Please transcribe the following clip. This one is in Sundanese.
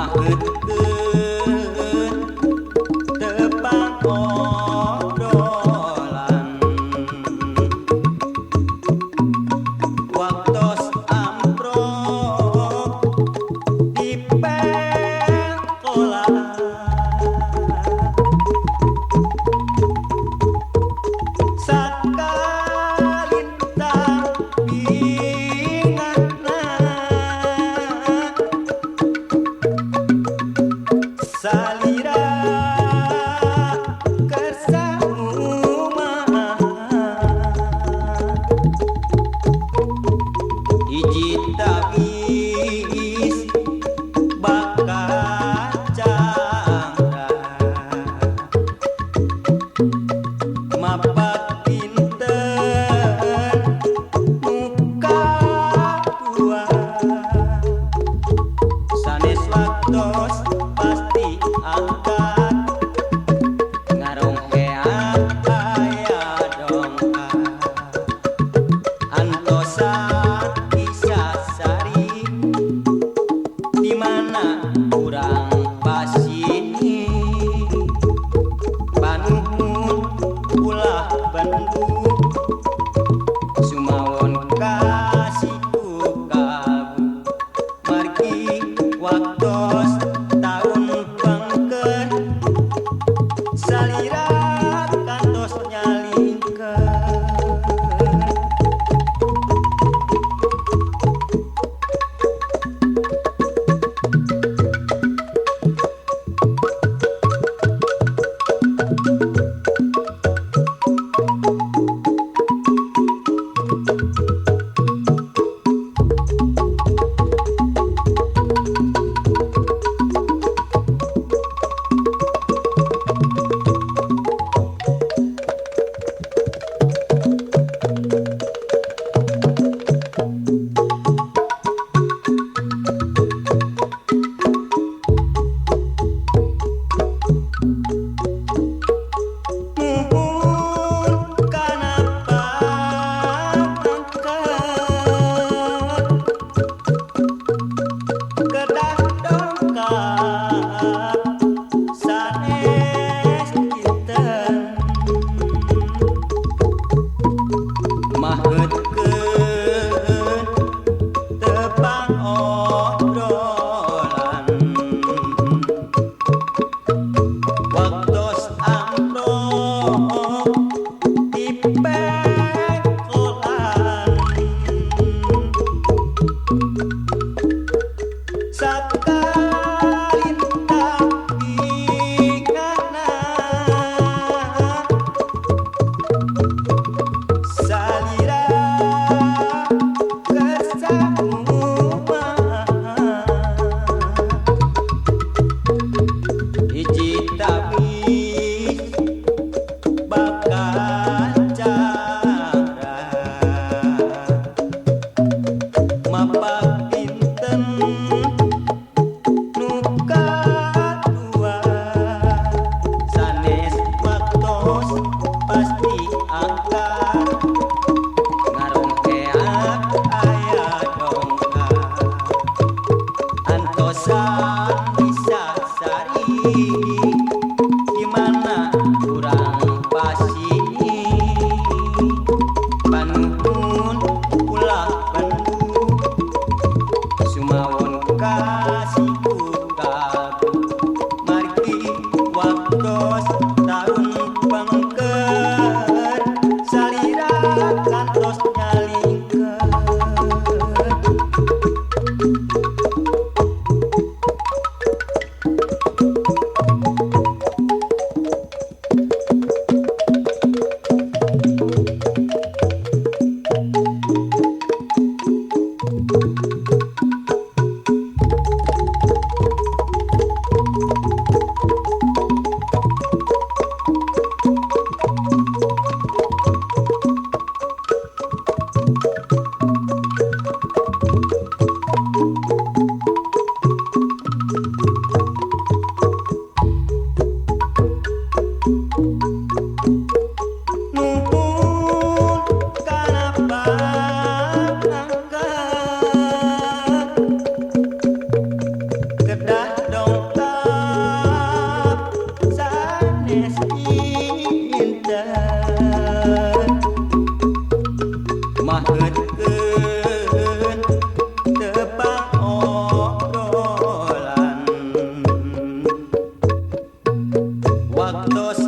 maheutkeun tepang obrolan waktos amprok di pengkolan sakalintang ingatna salira kersaumah hiji tabis bakacangra mapak pinten muka dua sanes waktos pasti angkat ngarongkean aya dongka antosan bisa sari di mana kurang pasini panuhun ulah bantu sumawon kasih ku kalbu margi waktos tahun pangker salira kantos nyalingkeun muhun kana pangangkat kedah dongkap sanes kinten maheutkeun tepang obrolan waktos amprok di pengkolan sakalintang ingatna salira kersaumah hiji tabis bakacangra mapak pinten nuka dua sanes waktos pasti angkat ngarongkean aya dongka antosan bisa sari di mana kurang pasini panuhun ulah bantu sumawon kasih ku kalbu margi waktos tahun pangker salira kantos nyalingkeun mahetkeun tepang obrolan waktos